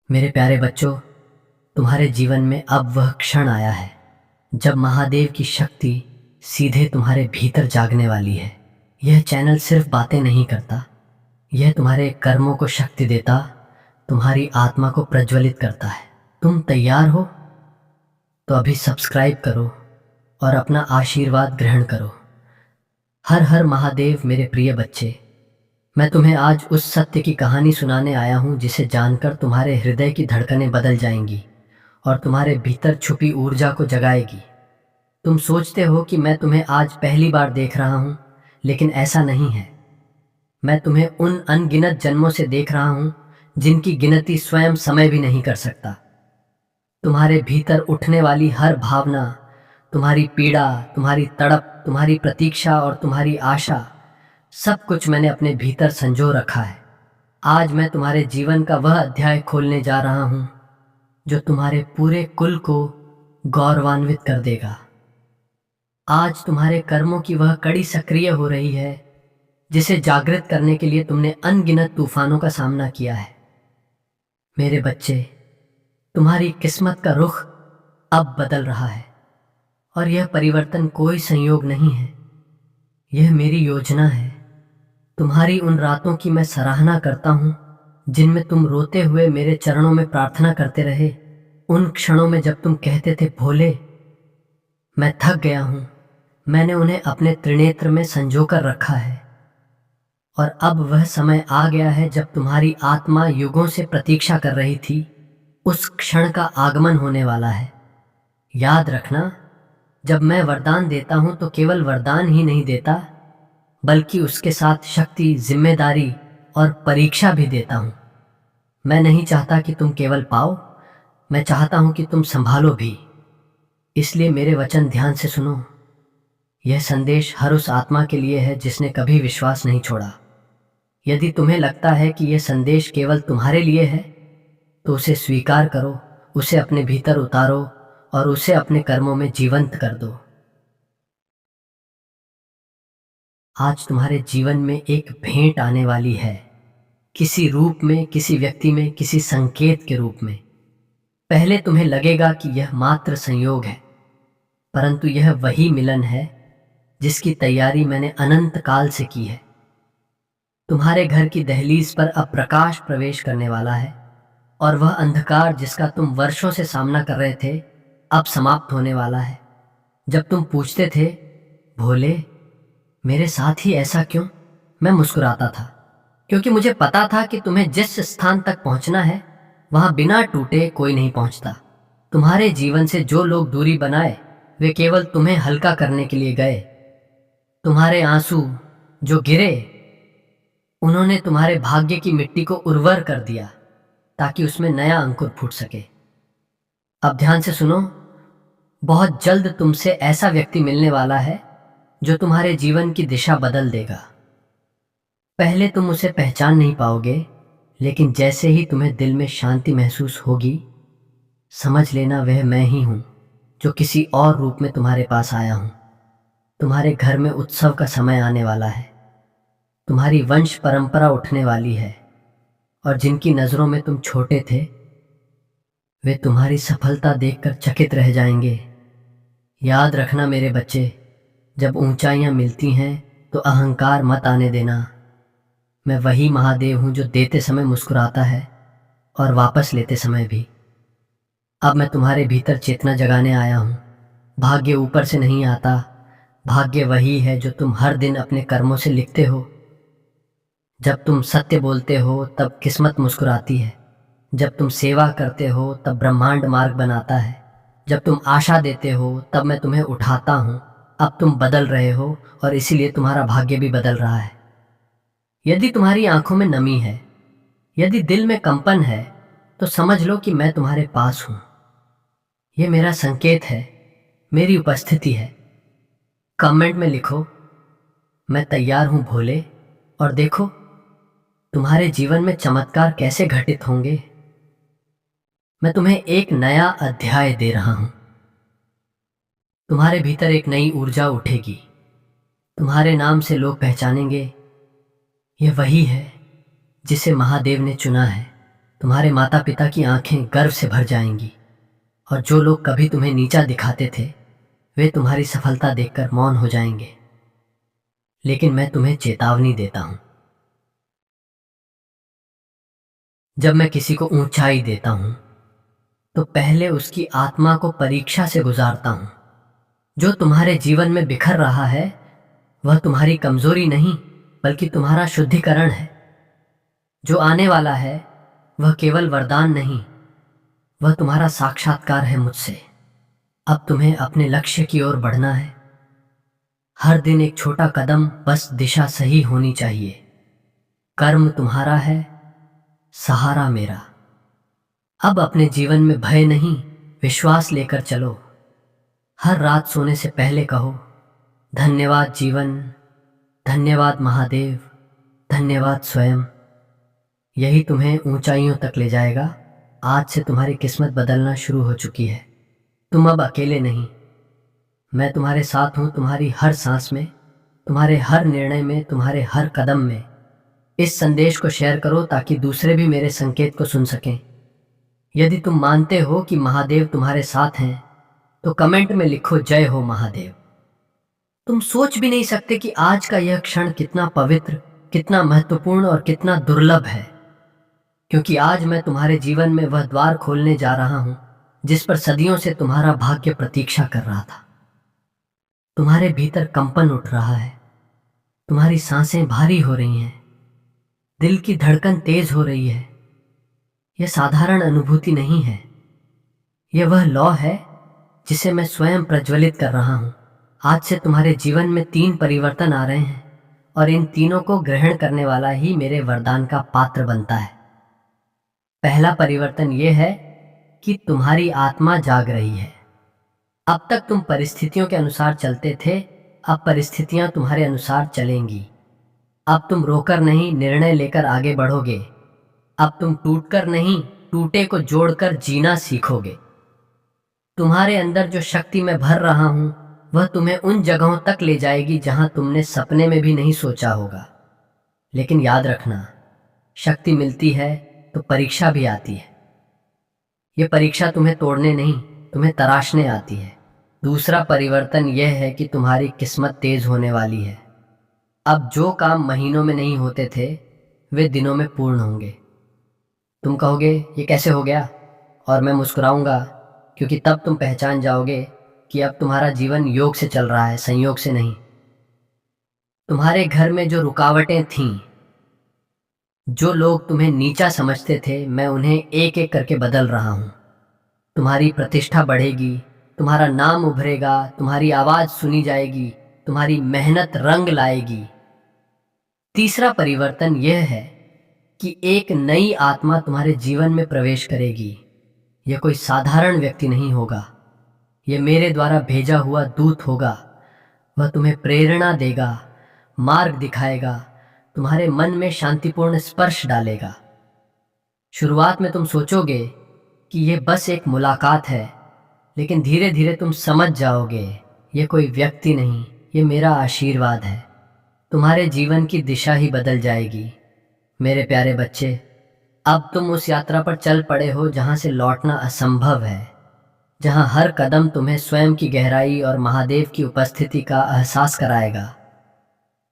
मेरे प्यारे बच्चों, तुम्हारे जीवन में अब वह क्षण आया है जब महादेव की शक्ति सीधे तुम्हारे भीतर जागने वाली है। यह चैनल सिर्फ बातें नहीं करता, यह तुम्हारे कर्मों को शक्ति देता, तुम्हारी आत्मा को प्रज्वलित करता है। तुम तैयार हो? तो अभी सब्सक्राइब करो और अपना आशीर्वाद ग्रहण करो। हर हर महादेव मेरे प्रिय बच्चे, मैं तुम्हें आज उस सत्य की कहानी सुनाने आया हूँ जिसे जानकर तुम्हारे हृदय की धड़कनें बदल जाएंगी और तुम्हारे भीतर छुपी ऊर्जा को जगाएगी। तुम सोचते हो कि मैं तुम्हें आज पहली बार देख रहा हूँ, लेकिन ऐसा नहीं है। मैं तुम्हें उन अनगिनत जन्मों से देख रहा हूँ जिनकी गिनती स्वयं समय भी नहीं कर सकता। तुम्हारे भीतर उठने वाली हर भावना, तुम्हारी पीड़ा, तुम्हारी तड़प, तुम्हारी प्रतीक्षा और तुम्हारी आशा, सब कुछ मैंने अपने भीतर संजो रखा है। आज मैं तुम्हारे जीवन का वह अध्याय खोलने जा रहा हूँ जो तुम्हारे पूरे कुल को गौरवान्वित कर देगा। आज तुम्हारे कर्मों की वह कड़ी सक्रिय हो रही है जिसे जागृत करने के लिए तुमने अनगिनत तूफानों का सामना किया है। मेरे बच्चे, तुम्हारी किस्मत का रुख अब बदल रहा है और यह परिवर्तन कोई संयोग नहीं है, यह मेरी योजना है। तुम्हारी उन रातों की मैं सराहना करता हूँ जिनमें तुम रोते हुए मेरे चरणों में प्रार्थना करते रहे। उन क्षणों में जब तुम कहते थे, भोले मैं थक गया हूँ, मैंने उन्हें अपने त्रिनेत्र में संजो कर रखा है। और अब वह समय आ गया है जब तुम्हारी आत्मा युगों से प्रतीक्षा कर रही थी, उस क्षण का आगमन होने वाला है। याद रखना, जब मैं वरदान देता हूँ तो केवल वरदान ही नहीं देता, बल्कि उसके साथ शक्ति, जिम्मेदारी और परीक्षा भी देता हूँ। मैं नहीं चाहता कि तुम केवल पाओ, मैं चाहता हूँ कि तुम संभालो भी। इसलिए मेरे वचन ध्यान से सुनो। यह संदेश हर उस आत्मा के लिए है जिसने कभी विश्वास नहीं छोड़ा। यदि तुम्हें लगता है कि यह संदेश केवल तुम्हारे लिए है, तो उसे स्वीकार करो, उसे अपने भीतर उतारो और उसे अपने कर्मों में जीवंत कर दो। आज तुम्हारे जीवन में एक भेंट आने वाली है, किसी रूप में, किसी व्यक्ति में, किसी संकेत के रूप में। पहले तुम्हें लगेगा कि यह मात्र संयोग है, परंतु यह वही मिलन है जिसकी तैयारी मैंने अनंत काल से की है। तुम्हारे घर की दहलीज पर अब प्रकाश प्रवेश करने वाला है और वह अंधकार जिसका तुम वर्षों से सामना कर रहे थे, अब समाप्त होने वाला है। जब तुम पूछते थे, भोले मेरे साथ ही ऐसा क्यों, मैं मुस्कुराता था, क्योंकि मुझे पता था कि तुम्हें जिस स्थान तक पहुंचना है वहां बिना टूटे कोई नहीं पहुंचता। तुम्हारे जीवन से जो लोग दूरी बनाए वे केवल तुम्हें हल्का करने के लिए गए। तुम्हारे आंसू जो गिरे, उन्होंने तुम्हारे भाग्य की मिट्टी को उर्वर कर दिया ताकि उसमें नया अंकुर फूट सके। अब ध्यान से सुनो, बहुत जल्द तुमसे ऐसा व्यक्ति मिलने वाला है जो तुम्हारे जीवन की दिशा बदल देगा। पहले तुम उसे पहचान नहीं पाओगे, लेकिन जैसे ही तुम्हें दिल में शांति महसूस होगी, समझ लेना वह मैं ही हूं जो किसी और रूप में तुम्हारे पास आया हूं। तुम्हारे घर में उत्सव का समय आने वाला है, तुम्हारी वंश परंपरा उठने वाली है और जिनकी नजरों में तुम छोटे थे वे तुम्हारी सफलता देखकर चकित रह जाएंगे। याद रखना मेरे बच्चे, जब ऊंचाइयां मिलती हैं तो अहंकार मत आने देना। मैं वही महादेव हूं जो देते समय मुस्कुराता है और वापस लेते समय भी। अब मैं तुम्हारे भीतर चेतना जगाने आया हूं। भाग्य ऊपर से नहीं आता, भाग्य वही है जो तुम हर दिन अपने कर्मों से लिखते हो। जब तुम सत्य बोलते हो तब किस्मत मुस्कुराती है, जब तुम सेवा करते हो तब ब्रह्मांड मार्ग बनाता है, जब तुम आशा देते हो तब मैं तुम्हें उठाता हूँ। अब तुम बदल रहे हो और इसीलिए तुम्हारा भाग्य भी बदल रहा है। यदि तुम्हारी आंखों में नमी है, यदि दिल में कंपन है, तो समझ लो कि मैं तुम्हारे पास हूं। यह मेरा संकेत है, मेरी उपस्थिति है। कमेंट में लिखो, मैं तैयार हूं भोले, और देखो तुम्हारे जीवन में चमत्कार कैसे घटित होंगे। मैं तुम्हें एक नया अध्याय दे रहा हूं। तुम्हारे भीतर एक नई ऊर्जा उठेगी, तुम्हारे नाम से लोग पहचानेंगे, यह वही है जिसे महादेव ने चुना है। तुम्हारे माता पिता की आंखें गर्व से भर जाएंगी, और जो लोग कभी तुम्हें नीचा दिखाते थे वे तुम्हारी सफलता देखकर मौन हो जाएंगे। लेकिन मैं तुम्हें चेतावनी देता हूं, जब मैं किसी को ऊंचाई देता हूं तो पहले उसकी आत्मा को परीक्षा से गुजारता हूं। जो तुम्हारे जीवन में बिखर रहा है वह तुम्हारी कमजोरी नहीं बल्कि तुम्हारा शुद्धिकरण है। जो आने वाला है वह केवल वरदान नहीं, वह तुम्हारा साक्षात्कार है मुझसे। अब तुम्हें अपने लक्ष्य की ओर बढ़ना है। हर दिन एक छोटा कदम, बस दिशा सही होनी चाहिए। कर्म तुम्हारा है, सहारा मेरा। अब अपने जीवन में भय नहीं, विश्वास लेकर चलो। हर रात सोने से पहले कहो, धन्यवाद जीवन, धन्यवाद महादेव, धन्यवाद स्वयं। यही तुम्हें ऊंचाइयों तक ले जाएगा। आज से तुम्हारी किस्मत बदलना शुरू हो चुकी है। तुम अब अकेले नहीं, मैं तुम्हारे साथ हूं। तुम्हारी हर सांस में, तुम्हारे हर निर्णय में, तुम्हारे हर कदम में। इस संदेश को शेयर करो ताकि दूसरे भी मेरे संकेत को सुन सकें। यदि तुम मानते हो कि महादेव तुम्हारे साथ हैं तो कमेंट में लिखो, जय हो महादेव। तुम सोच भी नहीं सकते कि आज का यह क्षण कितना पवित्र, कितना महत्वपूर्ण और कितना दुर्लभ है, क्योंकि आज मैं तुम्हारे जीवन में वह द्वार खोलने जा रहा हूं जिस पर सदियों से तुम्हारा भाग्य प्रतीक्षा कर रहा था। तुम्हारे भीतर कंपन उठ रहा है, तुम्हारी सांसें भारी हो रही हैं, दिल की धड़कन तेज हो रही है। यह साधारण अनुभूति नहीं है, यह वह लौ है जिसे मैं स्वयं प्रज्वलित कर रहा हूं। आज से तुम्हारे जीवन में 3 परिवर्तन आ रहे हैं और इन तीनों को ग्रहण करने वाला ही मेरे वरदान का पात्र बनता है। पहला परिवर्तन यह है कि तुम्हारी आत्मा जाग रही है। अब तक तुम परिस्थितियों के अनुसार चलते थे, अब परिस्थितियां तुम्हारे अनुसार चलेंगी। अब तुम रोकर नहीं, निर्णय लेकर आगे बढ़ोगे। अब तुम टूटकर नहीं, टूटे को जोड़कर जीना सीखोगे। तुम्हारे अंदर जो शक्ति मैं भर रहा हूं वह तुम्हें उन जगहों तक ले जाएगी जहां तुमने सपने में भी नहीं सोचा होगा। लेकिन याद रखना, शक्ति मिलती है तो परीक्षा भी आती है। यह परीक्षा तुम्हें तोड़ने नहीं, तुम्हें तराशने आती है। दूसरा परिवर्तन यह है कि तुम्हारी किस्मत तेज होने वाली है। अब जो काम महीनों में नहीं होते थे वे दिनों में पूर्ण होंगे। तुम कहोगे ये कैसे हो गया, और मैं मुस्कुराऊंगा, क्योंकि तब तुम पहचान जाओगे कि अब तुम्हारा जीवन योग से चल रहा है, संयोग से नहीं। तुम्हारे घर में जो रुकावटें थीं, जो लोग तुम्हें नीचा समझते थे, मैं उन्हें एक एक करके बदल रहा हूं। तुम्हारी प्रतिष्ठा बढ़ेगी, तुम्हारा नाम उभरेगा, तुम्हारी आवाज सुनी जाएगी, तुम्हारी मेहनत रंग लाएगी। तीसरा परिवर्तन यह है कि एक नई आत्मा तुम्हारे जीवन में प्रवेश करेगी। यह कोई साधारण व्यक्ति नहीं होगा, यह मेरे द्वारा भेजा हुआ दूत होगा। वह तुम्हें प्रेरणा देगा, मार्ग दिखाएगा, तुम्हारे मन में शांतिपूर्ण स्पर्श डालेगा। शुरुआत में तुम सोचोगे कि यह बस एक मुलाकात है, लेकिन धीरे धीरे तुम समझ जाओगे यह कोई व्यक्ति नहीं, यह मेरा आशीर्वाद है। तुम्हारे जीवन की दिशा ही बदल जाएगी। मेरे प्यारे बच्चे, अब तुम उस यात्रा पर चल पड़े हो जहां से लौटना असंभव है, जहां हर कदम तुम्हें स्वयं की गहराई और महादेव की उपस्थिति का एहसास कराएगा।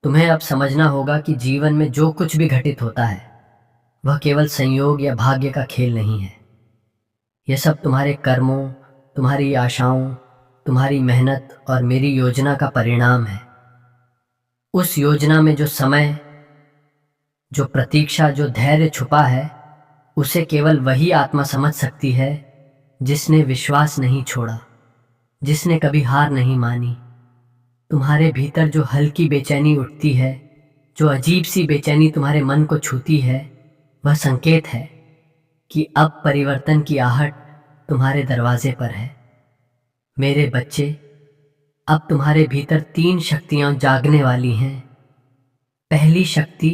तुम्हें अब समझना होगा कि जीवन में जो कुछ भी घटित होता है वह केवल संयोग या भाग्य का खेल नहीं है। यह सब तुम्हारे कर्मों, तुम्हारी आशाओं, तुम्हारी मेहनत और मेरी योजना का परिणाम है। उस योजना में जो समय, जो प्रतीक्षा, जो धैर्य छुपा है, उसे केवल वही आत्मा समझ सकती है जिसने विश्वास नहीं छोड़ा, जिसने कभी हार नहीं मानी। तुम्हारे भीतर जो हल्की बेचैनी उठती है, जो अजीब सी बेचैनी तुम्हारे मन को छूती है, वह संकेत है कि अब परिवर्तन की आहट तुम्हारे दरवाजे पर है। मेरे बच्चे, अब तुम्हारे भीतर 3 शक्तियां जागने वाली हैं। पहली शक्ति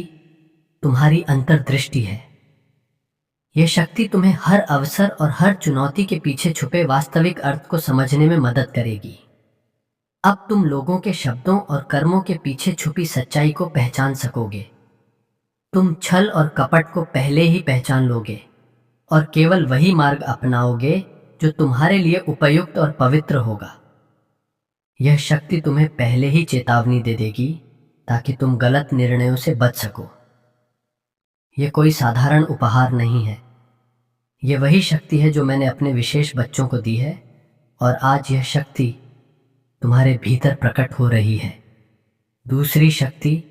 तुम्हारी अंतर्दृष्टि है। यह शक्ति तुम्हें हर अवसर और हर चुनौती के पीछे छुपे वास्तविक अर्थ को समझने में मदद करेगी। अब तुम लोगों के शब्दों और कर्मों के पीछे छुपी सच्चाई को पहचान सकोगे। तुम छल और कपट को पहले ही पहचान लोगे। और केवल वही मार्ग अपनाओगे जो तुम्हारे लिए उपयुक्त और पवित्र होगा। यह शक्ति तुम्हें पहले ही चेतावनी दे देगी ताकि तुम गलत निर्णयों से बच सको। यह कोई साधारण उपहार नहीं है। यह वही शक्ति है जो मैंने अपने विशेष बच्चों को दी है, और आज यह शक्ति तुम्हारे भीतर प्रकट हो रही है। दूसरी शक्ति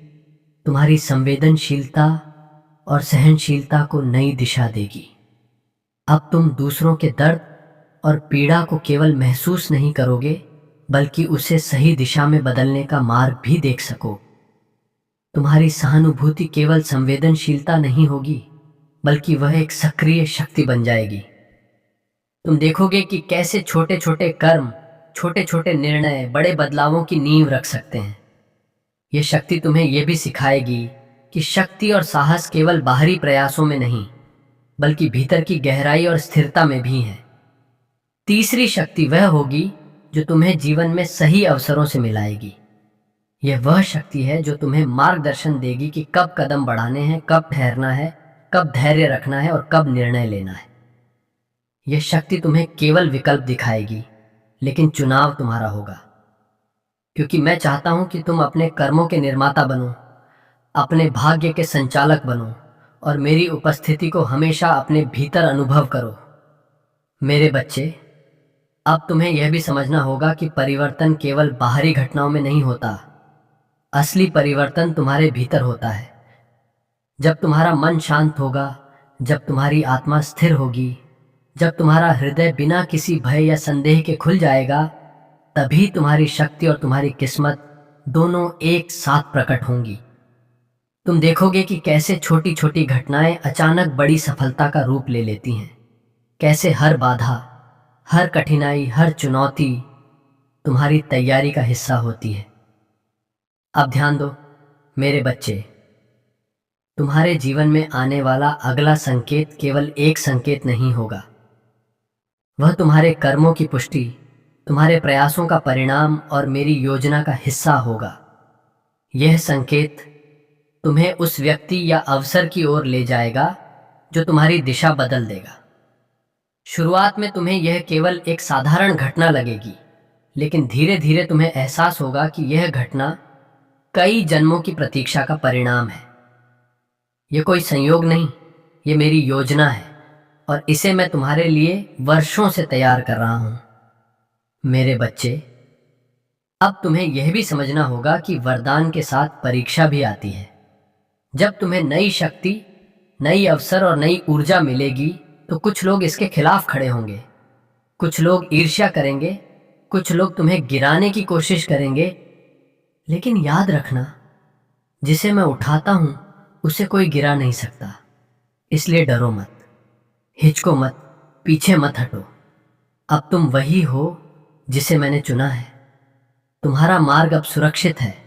तुम्हारी संवेदनशीलता और सहनशीलता को नई दिशा देगी। अब तुम दूसरों के दर्द और पीड़ा को केवल महसूस नहीं करोगे, बल्कि उसे सही दिशा में बदलने का मार्ग भी देख सको। तुम्हारी सहानुभूति केवल संवेदनशीलता नहीं होगी, बल्कि वह एक सक्रिय शक्ति बन जाएगी। तुम देखोगे कि कैसे छोटे छोटे कर्म, छोटे छोटे निर्णय बड़े बदलावों की नींव रख सकते हैं। यह शक्ति तुम्हें यह भी सिखाएगी कि शक्ति और साहस केवल बाहरी प्रयासों में नहीं, बल्कि भीतर की गहराई और स्थिरता में भी है। तीसरी शक्ति वह होगी जो तुम्हें जीवन में सही अवसरों से मिलाएगी। यह वह शक्ति है जो तुम्हें मार्गदर्शन देगी कि कब कदम बढ़ाने हैं, कब ठहरना है, कब धैर्य रखना है और कब निर्णय लेना है। यह शक्ति तुम्हें केवल विकल्प दिखाएगी, लेकिन चुनाव तुम्हारा होगा। क्योंकि मैं चाहता हूं कि तुम अपने कर्मों के निर्माता बनो, अपने भाग्य के संचालक बनो और मेरी उपस्थिति को हमेशा अपने भीतर अनुभव करो। मेरे बच्चे, अब तुम्हें यह भी समझना होगा कि परिवर्तन केवल बाहरी घटनाओं में नहीं होता। असली परिवर्तन तुम्हारे भीतर होता है। जब तुम्हारा मन शांत होगा, जब तुम्हारी आत्मा स्थिर होगी, जब तुम्हारा हृदय बिना किसी भय या संदेह के खुल जाएगा, तभी तुम्हारी शक्ति और तुम्हारी किस्मत दोनों एक साथ प्रकट होंगी। तुम देखोगे कि कैसे छोटी छोटी घटनाएं अचानक बड़ी सफलता का रूप ले लेती हैं। कैसे हर बाधा, हर कठिनाई, हर चुनौती तुम्हारी तैयारी का हिस्सा होती है। अब ध्यान दो मेरे बच्चे, तुम्हारे जीवन में आने वाला अगला संकेत केवल एक संकेत नहीं होगा। वह तुम्हारे कर्मों की पुष्टि, तुम्हारे प्रयासों का परिणाम और मेरी योजना का हिस्सा होगा। यह संकेत तुम्हें उस व्यक्ति या अवसर की ओर ले जाएगा जो तुम्हारी दिशा बदल देगा। शुरुआत में तुम्हें यह केवल एक साधारण घटना लगेगी, लेकिन धीरे धीरे तुम्हें एहसास होगा कि यह घटना कई जन्मों की प्रतीक्षा का परिणाम है। यह कोई संयोग नहीं, यह मेरी योजना है और इसे मैं तुम्हारे लिए वर्षों से तैयार कर रहा हूं। मेरे बच्चे, अब तुम्हें यह भी समझना होगा कि वरदान के साथ परीक्षा भी आती है। जब तुम्हें नई शक्ति, नई अवसर और नई ऊर्जा मिलेगी, तो कुछ लोग इसके खिलाफ खड़े होंगे। कुछ लोग ईर्ष्या करेंगे, कुछ लोग तुम्हें गिराने की कोशिश करेंगे। लेकिन याद रखना, जिसे मैं उठाता हूं उसे कोई गिरा नहीं सकता। इसलिए डरो मत, हिचको मत, पीछे मत हटो। अब तुम वही हो जिसे मैंने चुना है। तुम्हारा मार्ग अब सुरक्षित है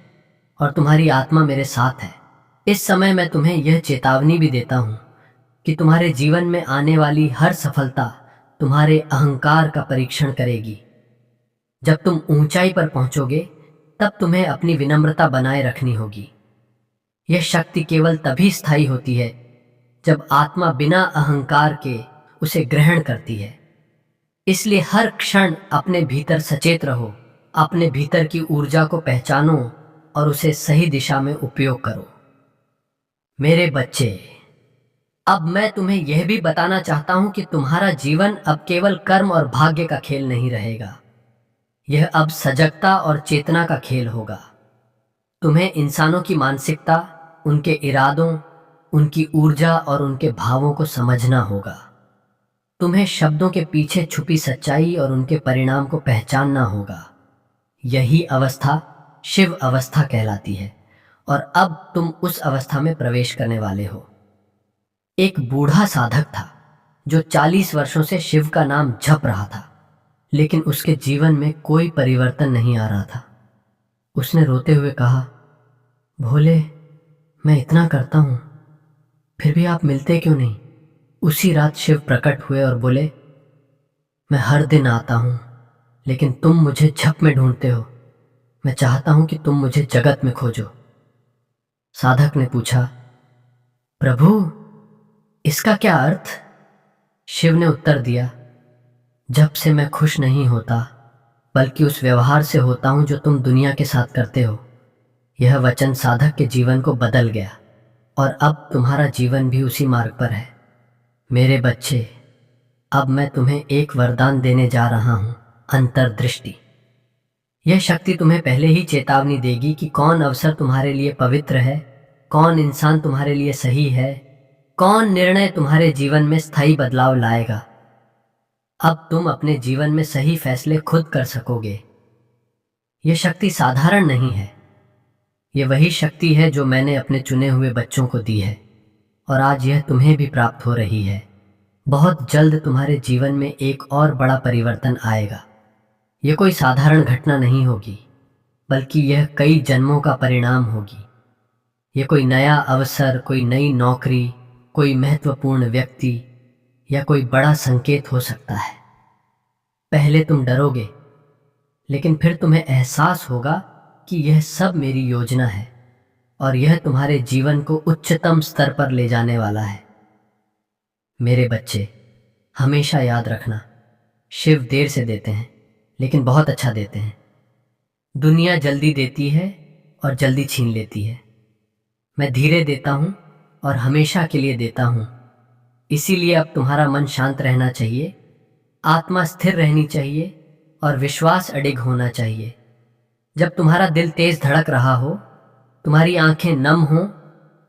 और तुम्हारी आत्मा मेरे साथ है। इस समय मैं तुम्हें यह चेतावनी भी देता हूं कि तुम्हारे जीवन में आने वाली हर सफलता तुम्हारे अहंकार का परीक्षण करेगी। जब तुम ऊंचाई पर पहुंचोगे, तब तुम्हें अपनी विनम्रता बनाए रखनी होगी। यह शक्ति केवल तभी स्थायी होती है जब आत्मा बिना अहंकार के उसे ग्रहण करती है। इसलिए हर क्षण अपने भीतर सचेत रहो, अपने भीतर की ऊर्जा को पहचानो और उसे सही दिशा में उपयोग करो। मेरे बच्चे, अब मैं तुम्हें यह भी बताना चाहता हूं कि तुम्हारा जीवन अब केवल कर्म और भाग्य का खेल नहीं रहेगा। यह अब सजगता और चेतना का खेल होगा। तुम्हें इंसानों की मानसिकता, उनके इरादों, उनकी ऊर्जा और उनके भावों को समझना होगा। तुम्हें शब्दों के पीछे छुपी सच्चाई और उनके परिणाम को पहचानना होगा। यही अवस्था शिव अवस्था कहलाती है और अब तुम उस अवस्था में प्रवेश करने वाले हो। एक बूढ़ा साधक था जो 40 वर्षों से शिव का नाम जप रहा था, लेकिन उसके जीवन में कोई परिवर्तन नहीं आ रहा था। उसने रोते हुए कहा, भोले, मैं इतना करता हूं, फिर भी आप मिलते क्यों नहीं? उसी रात शिव प्रकट हुए और बोले, मैं हर दिन आता हूं, लेकिन तुम मुझे जप में ढूंढते हो। मैं चाहता हूं कि तुम मुझे जगत में खोजो। साधक ने पूछा, प्रभु, इसका क्या अर्थ? शिव ने उत्तर दिया, जब से मैं खुश नहीं होता बल्कि उस व्यवहार से होता हूं जो तुम दुनिया के साथ करते हो। यह वचन साधक के जीवन को बदल गया और अब तुम्हारा जीवन भी उसी मार्ग पर है। मेरे बच्चे, अब मैं तुम्हें एक वरदान देने जा रहा हूं, अंतर्दृष्टि। यह शक्ति तुम्हें पहले ही चेतावनी देगी कि कौन अवसर तुम्हारे लिए पवित्र है, कौन इंसान तुम्हारे लिए सही है, कौन निर्णय तुम्हारे जीवन में स्थायी बदलाव लाएगा। अब तुम अपने जीवन में सही फैसले खुद कर सकोगे। यह शक्ति साधारण नहीं है। यह वही शक्ति है जो मैंने अपने चुने हुए बच्चों को दी है और आज यह तुम्हें भी प्राप्त हो रही है। बहुत जल्द तुम्हारे जीवन में एक और बड़ा परिवर्तन आएगा। यह कोई साधारण घटना नहीं होगी, बल्कि यह कई जन्मों का परिणाम होगी। यह कोई नया अवसर, कोई नई नौकरी, कोई महत्वपूर्ण व्यक्ति या कोई बड़ा संकेत हो सकता है। पहले तुम डरोगे, लेकिन फिर तुम्हें एहसास होगा कि यह सब मेरी योजना है और यह तुम्हारे जीवन को उच्चतम स्तर पर ले जाने वाला है। मेरे बच्चे, हमेशा याद रखना, शिव देर से देते हैं लेकिन बहुत अच्छा देते हैं। दुनिया जल्दी देती है और जल्दी छीन लेती है। मैं धीरे देता हूं और हमेशा के लिए देता हूं। इसीलिए अब तुम्हारा मन शांत रहना चाहिए, आत्मा स्थिर रहनी चाहिए और विश्वास अडिग होना चाहिए। जब तुम्हारा दिल तेज धड़क रहा हो, तुम्हारी आंखें नम हो,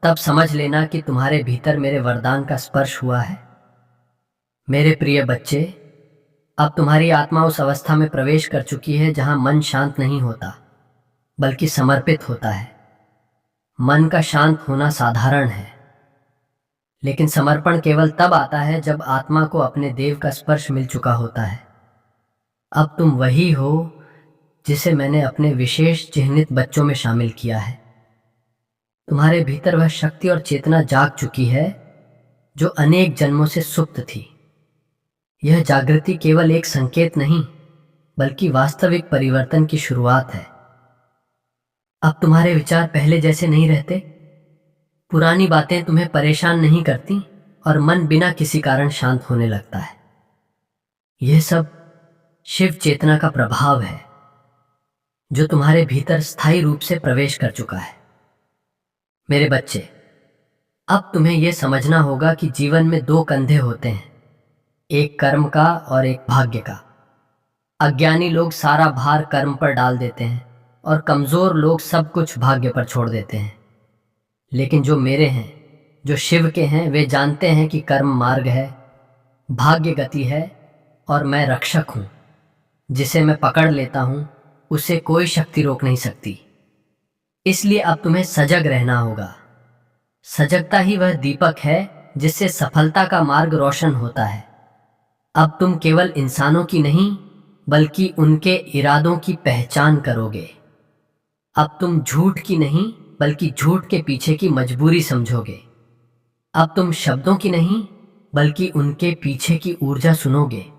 तब समझ लेना कि तुम्हारे भीतर मेरे वरदान का स्पर्श हुआ है। मेरे प्रिय बच्चे, अब तुम्हारी आत्मा उस अवस्था में प्रवेश कर चुकी है जहां मन शांत नहीं होता बल्कि समर्पित होता है। मन का शांत होना साधारण है, लेकिन समर्पण केवल तब आता है जब आत्मा को अपने देव का स्पर्श मिल चुका होता है। अब तुम वही हो जिसे मैंने अपने विशेष चिह्नित बच्चों में शामिल किया है। तुम्हारे भीतर वह शक्ति और चेतना जाग चुकी है जो अनेक जन्मों से सुप्त थी। यह जागृति केवल एक संकेत नहीं, बल्कि वास्तविक परिवर्तन की शुरुआत है। अब तुम्हारे विचार पहले जैसे नहीं रहते, पुरानी बातें तुम्हें परेशान नहीं करती और मन बिना किसी कारण शांत होने लगता है। यह सब शिव चेतना का प्रभाव है जो तुम्हारे भीतर स्थायी रूप से प्रवेश कर चुका है। मेरे बच्चे, अब तुम्हें यह समझना होगा कि जीवन में दो कंधे होते हैं, एक कर्म का और एक भाग्य का। अज्ञानी लोग सारा भार कर्म पर डाल देते हैं और कमजोर लोग सब कुछ भाग्य पर छोड़ देते हैं। लेकिन जो मेरे हैं, जो शिव के हैं, वे जानते हैं कि कर्म मार्ग है, भाग्य गति है और मैं रक्षक हूं। जिसे मैं पकड़ लेता हूं उसे कोई शक्ति रोक नहीं सकती। इसलिए अब तुम्हें सजग रहना होगा। सजगता ही वह दीपक है जिससे सफलता का मार्ग रोशन होता है। अब तुम केवल इंसानों की नहीं, बल्कि उनके इरादों की पहचान करोगे। अब तुम झूठ की नहीं, बल्कि झूठ के पीछे की मजबूरी समझोगे। अब तुम शब्दों की नहीं, बल्कि उनके पीछे की ऊर्जा सुनोगे।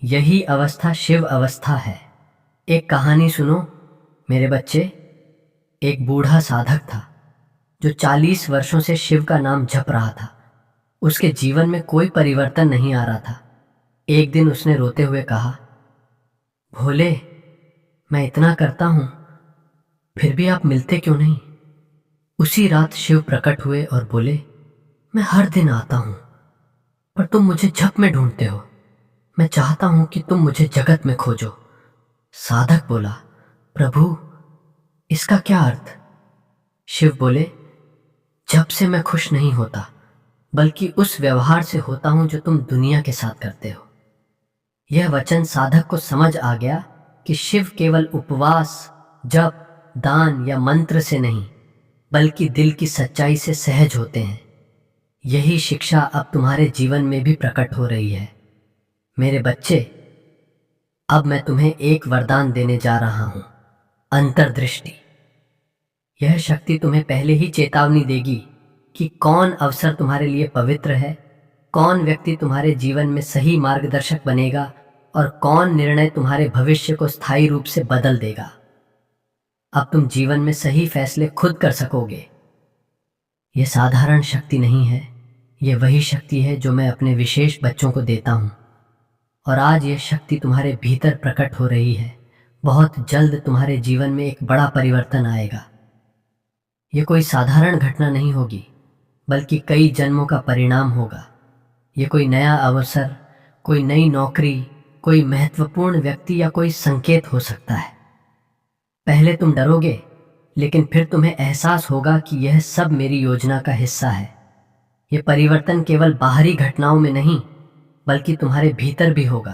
यही अवस्था शिव अवस्था है। एक कहानी सुनो मेरे बच्चे। एक बूढ़ा साधक था जो 40 वर्षों से शिव का नाम जप रहा था। उसके जीवन में कोई परिवर्तन नहीं आ रहा था। एक दिन उसने रोते हुए कहा, भोले, मैं इतना करता हूं, फिर भी आप मिलते क्यों नहीं? उसी रात शिव प्रकट हुए और बोले, मैं हर दिन आता हूं, पर तुम मुझे जप में ढूंढते हो। मैं चाहता हूं कि तुम मुझे जगत में खोजो। साधक बोला, प्रभु, इसका क्या अर्थ? शिव बोले, जब से मैं खुश नहीं होता, बल्कि उस व्यवहार से होता हूं जो तुम दुनिया के साथ करते हो। यह वचन साधक को समझ आ गया कि शिव केवल उपवास, जप, दान या मंत्र से नहीं, बल्कि दिल की सच्चाई से सहज होते हैं। यही शिक्षा अब तुम्हारे जीवन में भी प्रकट हो रही है। मेरे बच्चे, अब मैं तुम्हें एक वरदान देने जा रहा हूं, अंतर्दृष्टि। यह शक्ति तुम्हें पहले ही चेतावनी देगी कि कौन अवसर तुम्हारे लिए पवित्र है, कौन व्यक्ति तुम्हारे जीवन में सही मार्गदर्शक बनेगा और कौन निर्णय तुम्हारे भविष्य को स्थायी रूप से बदल देगा। अब तुम जीवन में सही फैसले खुद कर सकोगे। यह साधारण शक्ति नहीं है, ये वही शक्ति है जो मैं अपने विशेष बच्चों को देता हूँ, और आज यह शक्ति तुम्हारे भीतर प्रकट हो रही है। बहुत जल्द तुम्हारे जीवन में एक बड़ा परिवर्तन आएगा। ये कोई साधारण घटना नहीं होगी, बल्कि कई जन्मों का परिणाम होगा। ये कोई नया अवसर, कोई नई नौकरी, कोई महत्वपूर्ण व्यक्ति या कोई संकेत हो सकता है। पहले तुम डरोगे, लेकिन फिर तुम्हें एहसास होगा कि यह सब मेरी योजना का हिस्सा है। यह परिवर्तन केवल बाहरी घटनाओं में नहीं, बल्कि तुम्हारे भीतर भी होगा।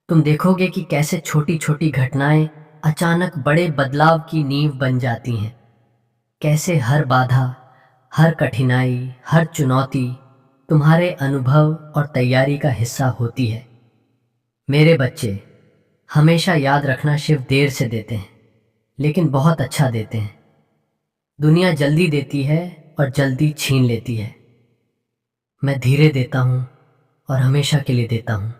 तुम देखोगे कि कैसे छोटी छोटी घटनाएं अचानक बड़े बदलाव की नींव बन जाती हैं। कैसे हर बाधा, हर कठिनाई, हर चुनौती तुम्हारे अनुभव और तैयारी का हिस्सा होती है। मेरे बच्चे, हमेशा याद रखना, शिव देर से देते हैं, लेकिन बहुत अच्छा देते हैं। दुनिया जल्दी देती है और जल्दी छीन लेती है। मैं धीरे देता हूँ और हमेशा के लिए देता हूँ।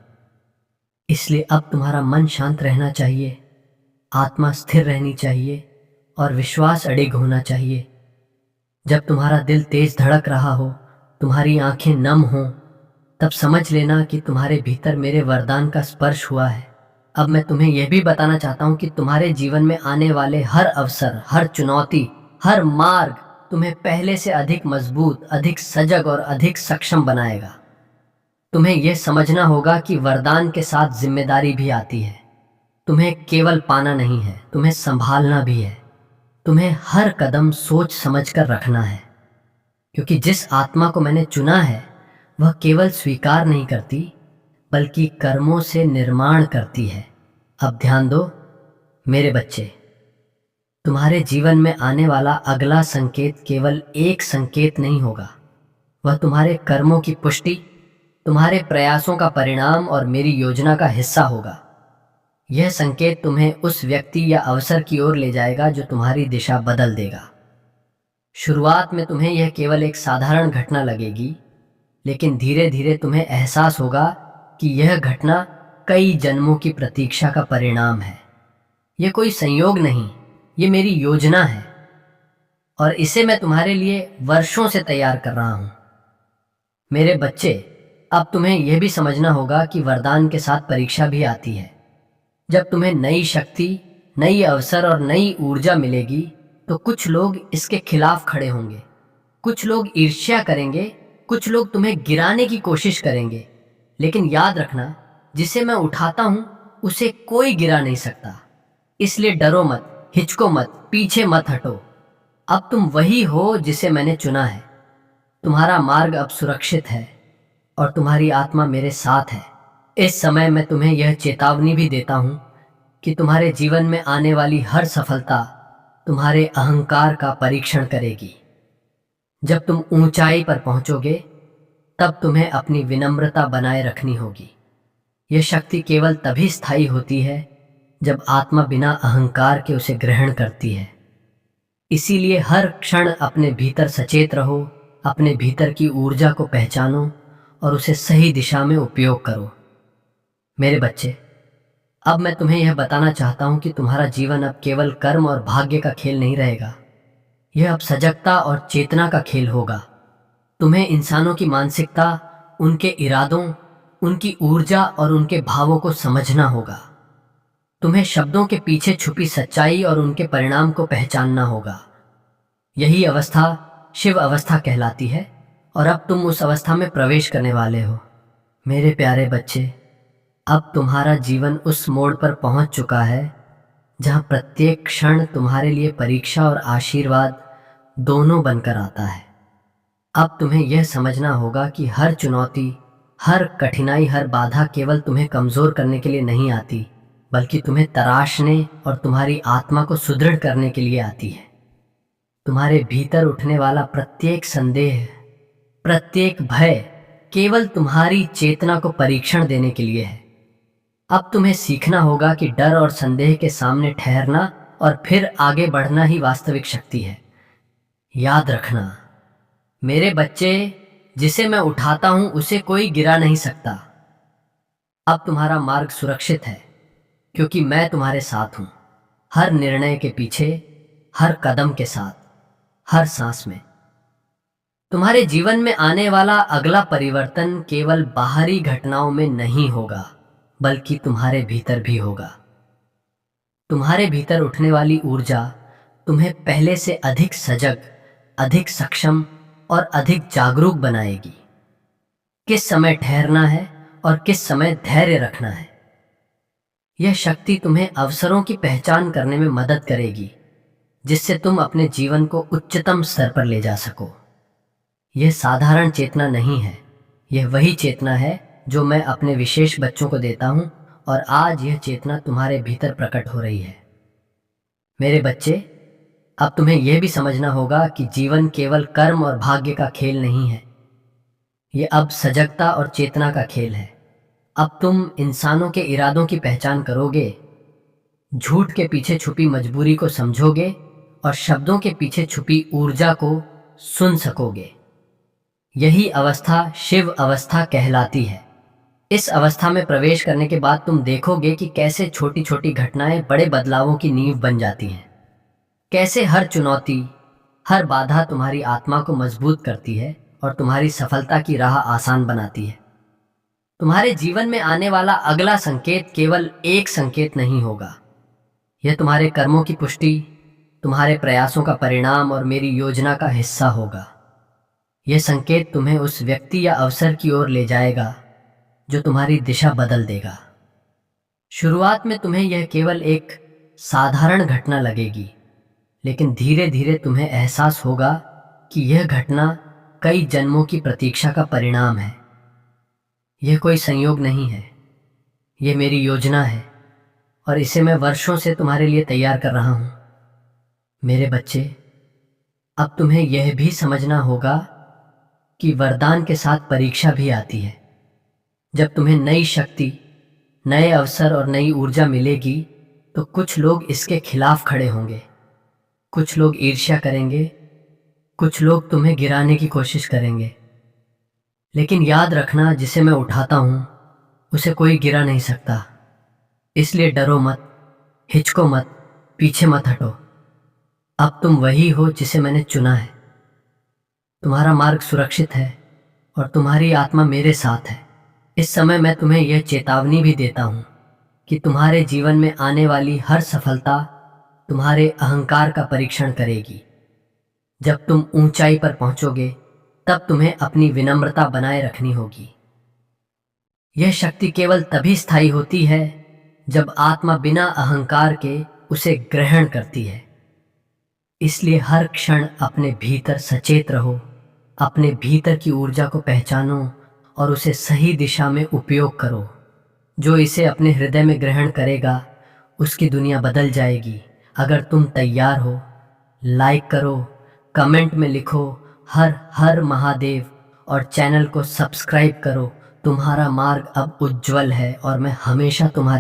इसलिए अब तुम्हारा मन शांत रहना चाहिए, आत्मा स्थिर रहनी चाहिए और विश्वास अडिग होना चाहिए। जब तुम्हारा दिल तेज धड़क रहा हो, तुम्हारी आंखें नम हों, तब समझ लेना कि तुम्हारे भीतर मेरे वरदान का स्पर्श हुआ है। अब मैं तुम्हें यह भी बताना चाहता हूँ कि तुम्हारे जीवन में आने वाले हर अवसर, हर चुनौती, हर मार्ग तुम्हें पहले से अधिक मजबूत, अधिक सजग और अधिक सक्षम बनाएगा। तुम्हें यह समझना होगा कि वरदान के साथ जिम्मेदारी भी आती है। तुम्हें केवल पाना नहीं है, तुम्हें संभालना भी है। तुम्हें हर कदम सोच समझ कर रखना है, क्योंकि जिस आत्मा को मैंने चुना है वह केवल स्वीकार नहीं करती, बल्कि कर्मों से निर्माण करती है। अब ध्यान दो मेरे बच्चे, तुम्हारे जीवन में आने वाला अगला संकेत केवल एक संकेत नहीं होगा। वह तुम्हारे कर्मों की पुष्टि, तुम्हारे प्रयासों का परिणाम और मेरी योजना का हिस्सा होगा। यह संकेत तुम्हें उस व्यक्ति या अवसर की ओर ले जाएगा जो तुम्हारी दिशा बदल देगा। शुरुआत में तुम्हें यह केवल एक साधारण घटना लगेगी, लेकिन धीरे धीरे तुम्हें एहसास होगा कि यह घटना कई जन्मों की प्रतीक्षा का परिणाम है। यह कोई संयोग नहीं, ये मेरी योजना है, और इसे मैं तुम्हारे लिए वर्षों से तैयार कर रहा हूं। मेरे बच्चे, अब तुम्हें यह भी समझना होगा कि वरदान के साथ परीक्षा भी आती है। जब तुम्हें नई शक्ति, नई अवसर और नई ऊर्जा मिलेगी, तो कुछ लोग इसके खिलाफ खड़े होंगे, कुछ लोग ईर्ष्या करेंगे, कुछ लोग तुम्हें गिराने की कोशिश करेंगे। लेकिन याद रखना, जिसे मैं उठाता हूं उसे कोई गिरा नहीं सकता। इसलिए डरो मत, हिचको मत, पीछे मत हटो। अब तुम वही हो जिसे मैंने चुना है। तुम्हारा मार्ग अब सुरक्षित है और तुम्हारी आत्मा मेरे साथ है। इस समय मैं तुम्हें यह चेतावनी भी देता हूं कि तुम्हारे जीवन में आने वाली हर सफलता तुम्हारे अहंकार का परीक्षण करेगी। जब तुम ऊंचाई पर पहुंचोगे, तब तुम्हें अपनी विनम्रता बनाए रखनी होगी। यह शक्ति केवल तभी स्थायी होती है जब आत्मा बिना अहंकार के उसे ग्रहण करती है। इसीलिए हर क्षण अपने भीतर सचेत रहो, अपने भीतर की ऊर्जा को पहचानो और उसे सही दिशा में उपयोग करो। मेरे बच्चे, अब मैं तुम्हें यह बताना चाहता हूं कि तुम्हारा जीवन अब केवल कर्म और भाग्य का खेल नहीं रहेगा। यह अब सजगता और चेतना का खेल होगा। तुम्हें इंसानों की मानसिकता, उनके इरादों, उनकी ऊर्जा और उनके भावों को समझना होगा। तुम्हें शब्दों के पीछे छुपी सच्चाई और उनके परिणाम को पहचानना होगा। यही अवस्था शिव अवस्था कहलाती है, और अब तुम उस अवस्था में प्रवेश करने वाले हो। मेरे प्यारे बच्चे, अब तुम्हारा जीवन उस मोड़ पर पहुंच चुका है जहां प्रत्येक क्षण तुम्हारे लिए परीक्षा और आशीर्वाद दोनों बनकर आता है। अब तुम्हें यह समझना होगा कि हर चुनौती, हर कठिनाई, हर बाधा केवल तुम्हें कमजोर करने के लिए नहीं आती, बल्कि तुम्हें तराशने और तुम्हारी आत्मा को सुदृढ़ करने के लिए आती है। तुम्हारे भीतर उठने वाला प्रत्येक संदेह, प्रत्येक भय केवल तुम्हारी चेतना को परीक्षण देने के लिए है। अब तुम्हें सीखना होगा कि डर और संदेह के सामने ठहरना और फिर आगे बढ़ना ही वास्तविक शक्ति है। याद रखना मेरे बच्चे, जिसे मैं उठाता हूं उसे कोई गिरा नहीं सकता। अब तुम्हारा मार्ग सुरक्षित है, क्योंकि मैं तुम्हारे साथ हूं, हर निर्णय के पीछे, हर कदम के साथ, हर सांस में। तुम्हारे जीवन में आने वाला अगला परिवर्तन केवल बाहरी घटनाओं में नहीं होगा, बल्कि तुम्हारे भीतर भी होगा। तुम्हारे भीतर उठने वाली ऊर्जा तुम्हें पहले से अधिक सजग, अधिक सक्षम और अधिक जागरूक बनाएगी। किस समय ठहरना है और किस समय धैर्य रखना है। यह शक्ति तुम्हें अवसरों की पहचान करने में मदद करेगी, जिससे तुम अपने जीवन को उच्चतम स्तर पर ले जा सको। यह साधारण चेतना नहीं है, यह वही चेतना है जो मैं अपने विशेष बच्चों को देता हूं, और आज यह चेतना तुम्हारे भीतर प्रकट हो रही है। मेरे बच्चे, अब तुम्हें यह भी समझना होगा कि जीवन केवल कर्म और भाग्य का खेल नहीं है। यह अब सजगता और चेतना का खेल है। अब तुम इंसानों के इरादों की पहचान करोगे, झूठ के पीछे छुपी मजबूरी को समझोगे और शब्दों के पीछे छुपी ऊर्जा को सुन सकोगे। यही अवस्था शिव अवस्था कहलाती है। इस अवस्था में प्रवेश करने के बाद तुम देखोगे कि कैसे छोटी छोटी घटनाएं बड़े बदलावों की नींव बन जाती हैं। कैसे हर चुनौती, हर बाधा तुम्हारी आत्मा को मजबूत करती है और तुम्हारी सफलता की राह आसान बनाती है। तुम्हारे जीवन में आने वाला अगला संकेत केवल एक संकेत नहीं होगा। यह तुम्हारे कर्मों की पुष्टि, तुम्हारे प्रयासों का परिणाम और मेरी योजना का हिस्सा होगा। यह संकेत तुम्हें उस व्यक्ति या अवसर की ओर ले जाएगा जो तुम्हारी दिशा बदल देगा। शुरुआत में तुम्हें यह केवल एक साधारण घटना लगेगी, लेकिन धीरे धीरे तुम्हें एहसास होगा कि यह घटना कई जन्मों की प्रतीक्षा का परिणाम है। यह कोई संयोग नहीं है, यह मेरी योजना है और इसे मैं वर्षों से तुम्हारे लिए तैयार कर रहा हूं। मेरे बच्चे, अब तुम्हें यह भी समझना होगा कि वरदान के साथ परीक्षा भी आती है। जब तुम्हें नई शक्ति, नए अवसर और नई ऊर्जा मिलेगी, तो कुछ लोग इसके खिलाफ खड़े होंगे, कुछ लोग ईर्ष्या करेंगे, कुछ लोग तुम्हें गिराने की कोशिश करेंगे। लेकिन याद रखना, जिसे मैं उठाता हूं उसे कोई गिरा नहीं सकता। इसलिए डरो मत, हिचको मत, पीछे मत हटो। अब तुम वही हो जिसे मैंने चुना है। तुम्हारा मार्ग सुरक्षित है और तुम्हारी आत्मा मेरे साथ है। इस समय मैं तुम्हें यह चेतावनी भी देता हूं कि तुम्हारे जीवन में आने वाली हर सफलता तुम्हारे अहंकार का परीक्षण करेगी। जब तुम ऊंचाई पर पहुंचोगे, तब तुम्हें अपनी विनम्रता बनाए रखनी होगी। यह शक्ति केवल तभी स्थायी होती है जब आत्मा बिना अहंकार के उसे ग्रहण करती है। इसलिए हर क्षण अपने भीतर सचेत रहो, अपने भीतर की ऊर्जा को पहचानो और उसे सही दिशा में उपयोग करो। जो इसे अपने हृदय में ग्रहण करेगा, उसकी दुनिया बदल जाएगी। अगर तुम तैयार हो, लाइक करो, कमेंट में लिखो हर हर महादेव और चैनल को सब्सक्राइब करो। तुम्हारा मार्ग अब उज्जवल है और मैं हमेशा तुम्हारे